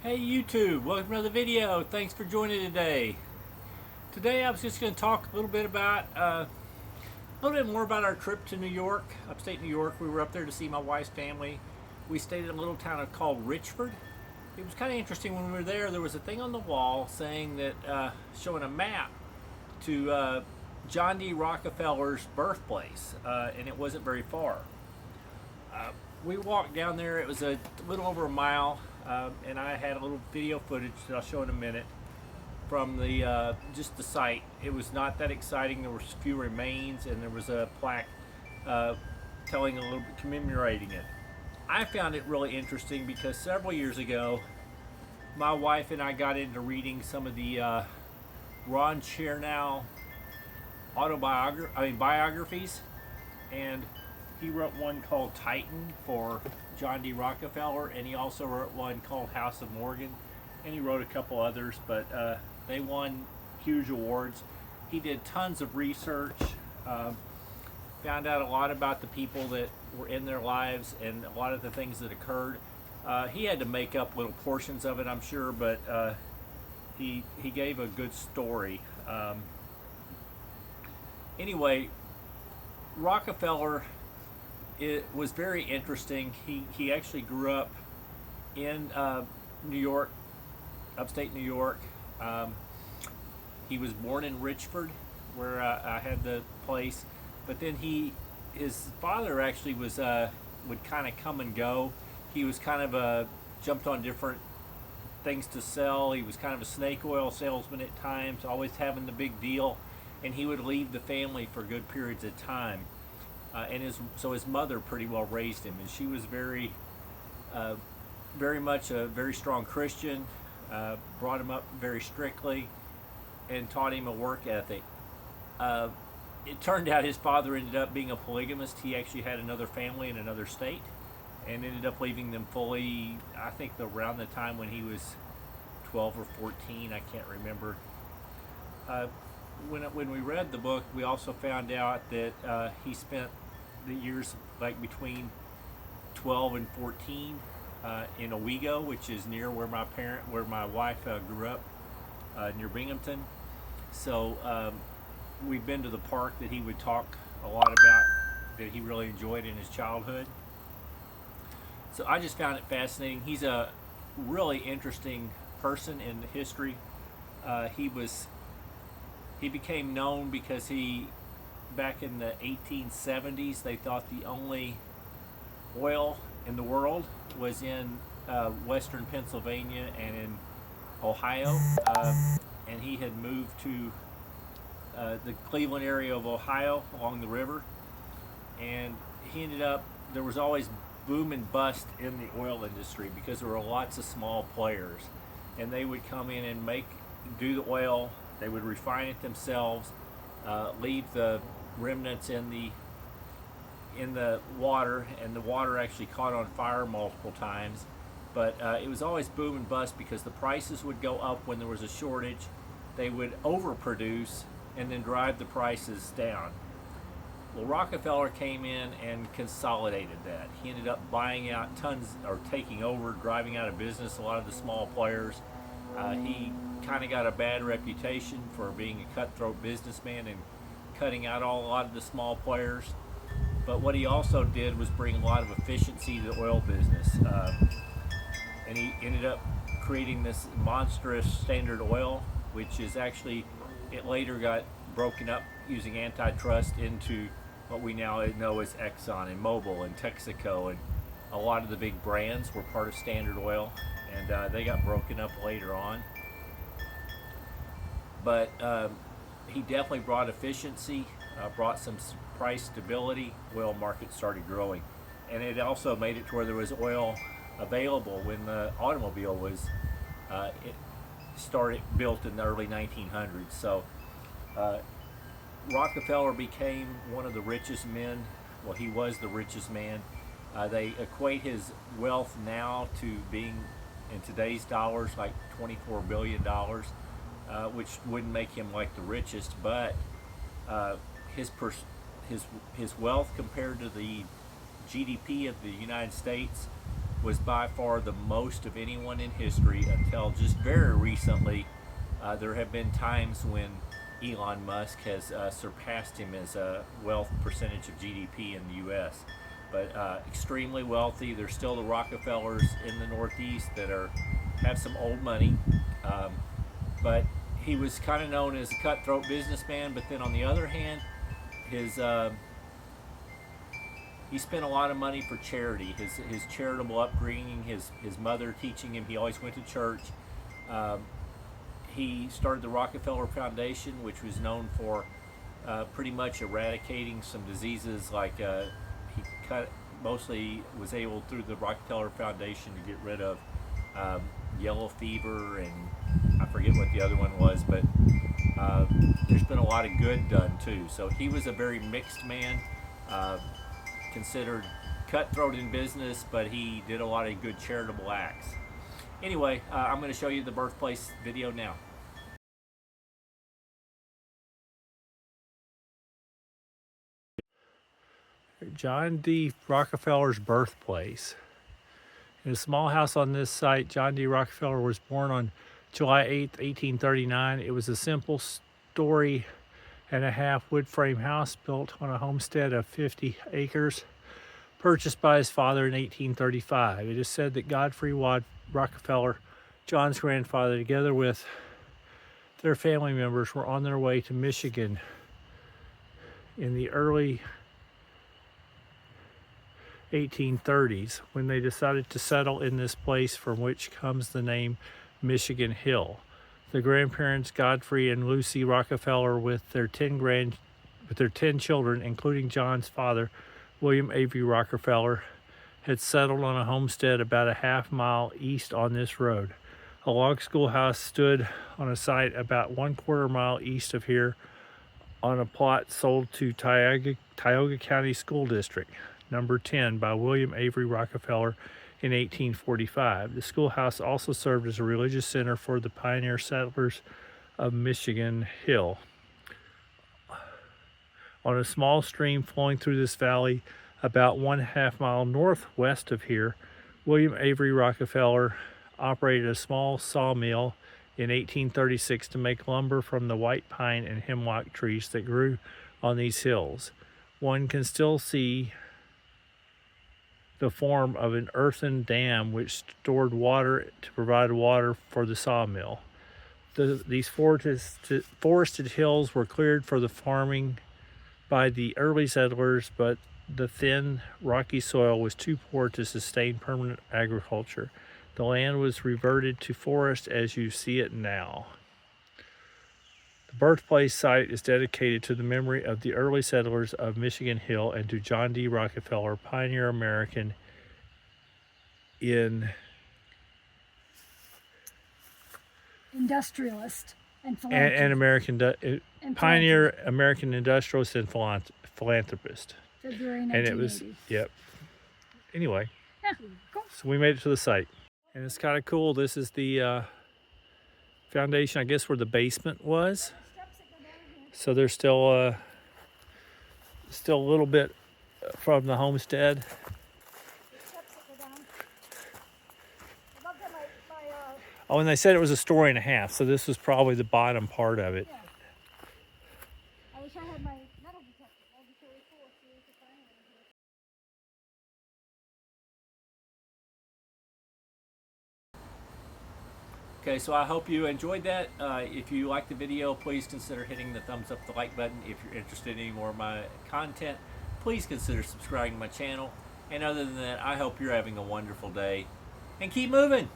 Hey YouTube, welcome to another video. Thanks for joining today. Today I was just going to talk a little bit more about our trip to New York, upstate New York. We were up there to see my wife's family. We stayed in a little town called Richford. It was kind of interesting when we were there. There was a thing on the wall saying that showing a map to John D. Rockefeller's birthplace, and it wasn't very far. We walked down there. It was a little over a mile. And I had a little video footage that I'll show in a minute from the just the site. It was not that exciting. There were a few remains, and there was a plaque telling a little bit, commemorating it. I found it really interesting because several years ago, my wife and I got into reading some of the Ron Chernow biographies, and he wrote one called Titan for John D. Rockefeller, and he also wrote one called House of Morgan, and he wrote a couple others, but they won huge awards. He did tons of research, found out a lot about the people that were in their lives and a lot of the things that occurred. He had to make up little portions of it, I'm sure, but he gave a good story. Anyway, Rockefeller, it was very interesting. He actually grew up in New York, upstate New York. He was born in Richford, where I had the place, but then his father actually was would kind of come and go. He was kind of jumped on different things to sell. He was kind of a snake oil salesman at times, always having the big deal, and he would leave the family for good periods of time. So his mother pretty well raised him, and she was very much a very strong Christian, brought him up very strictly, and taught him a work ethic. It turned out his father ended up being a polygamist. He actually had another family in another state, and ended up leaving them fully, I think around the time when he was 12 or 14, I can't remember. When we read the book, we also found out that he spent the years like between 12 and 14 in Owego, which is near where my wife grew up, near Binghamton. So we've been to the park that he would talk a lot about, that he really enjoyed in his childhood. So I just found it fascinating. He's a really interesting person in history. He became known because back in the 1870s, they thought the only oil in the world was in western Pennsylvania and in Ohio, and he had moved to the Cleveland area of Ohio along the river, and there was always boom and bust in the oil industry because there were lots of small players, and they would come in and do the oil. They would refine it themselves, leave the remnants in the water, and the water actually caught on fire multiple times. But it was always boom and bust because the prices would go up when there was a shortage. They would overproduce and then drive the prices down. Well, Rockefeller came in and consolidated that. He ended up buying out taking over, driving out of business a lot of the small players. He kind of got a bad reputation for being a cutthroat businessman and cutting out a lot of the small players. But what he also did was bring a lot of efficiency to the oil business. And he ended up creating this monstrous Standard Oil, which is actually, it later got broken up using antitrust into what we now know as Exxon and Mobil and Texaco, and a lot of the big brands were part of Standard Oil, and they got broken up later on. But he definitely brought efficiency, brought some price stability. Oil market started growing, and it also made it to where there was oil available when the automobile was built in the early 1900s. So Rockefeller became one of the richest men. Well, he was the richest man. They equate his wealth now to being, in today's dollars, like $24 billion, which wouldn't make him like the richest, but his wealth compared to the GDP of the United States was by far the most of anyone in history until just very recently. There have been times when Elon Musk has surpassed him as a wealth percentage of GDP in the U.S. But extremely wealthy. There's still the Rockefellers in the Northeast that have some old money. But he was kind of known as a cutthroat businessman. But then on the other hand, he spent a lot of money for charity. His charitable upbringing, his mother teaching him, he always went to church. He started the Rockefeller Foundation, which was known for pretty much eradicating some diseases like mostly was able through the Rockefeller Foundation to get rid of yellow fever, and I forget what the other one was, but there's been a lot of good done too. So he was a very mixed man, considered cutthroat in business, but he did a lot of good charitable acts. Anyway, I'm going to show you the birthplace video now. John D. Rockefeller's birthplace. In a small house on this site, John D. Rockefeller was born on July 8, 1839. It was a simple story and a half wood frame house built on a homestead of 50 acres, purchased by his father in 1835. It is said that Godfrey Rockefeller, John's grandfather, together with their family members, were on their way to Michigan in the early 1830s when they decided to settle in this place, from which comes the name Michigan Hill. The grandparents, Godfrey and Lucy Rockefeller, with their 10 children, including John's father, William Avery Rockefeller, had settled on a homestead about a half-mile east on this road. A log schoolhouse stood on a site about 1/4 mile east of here on a plot sold to Tioga County School District, number 10, by William Avery Rockefeller in 1845. The schoolhouse also served as a religious center for the pioneer settlers of Michigan Hill. On a small stream flowing through this valley about 1/2 mile northwest of here, William Avery Rockefeller operated a small sawmill in 1836 to make lumber from the white pine and hemlock trees that grew on these hills. One can still see the form of an earthen dam which stored water to provide water for the sawmill. These forested hills were cleared for the farming by the early settlers, but the thin, rocky soil was too poor to sustain permanent agriculture. The land was reverted to forest as you see it now. The birthplace site is dedicated to the memory of the early settlers of Michigan Hill and to John D. Rockefeller, pioneer American industrialist and philanthropist. And pioneer American industrialist and philanthropist. February 1980. And it was, yep. Anyway, Yeah, cool. so we made it to the site. And it's kind of cool. This is the foundation, I guess, where the basement was. So there's still a little bit from the homestead. Oh, and they said it was a story and a half, so this was probably the bottom part of it. Yeah. I wish I had my metal detector. That'd be really cool if we could find it in here. Okay, so I hope you enjoyed that. If you liked the video, please consider hitting the thumbs up, the like button. If you're interested in any more of my content, please consider subscribing to my channel. And other than that, I hope you're having a wonderful day. And keep moving!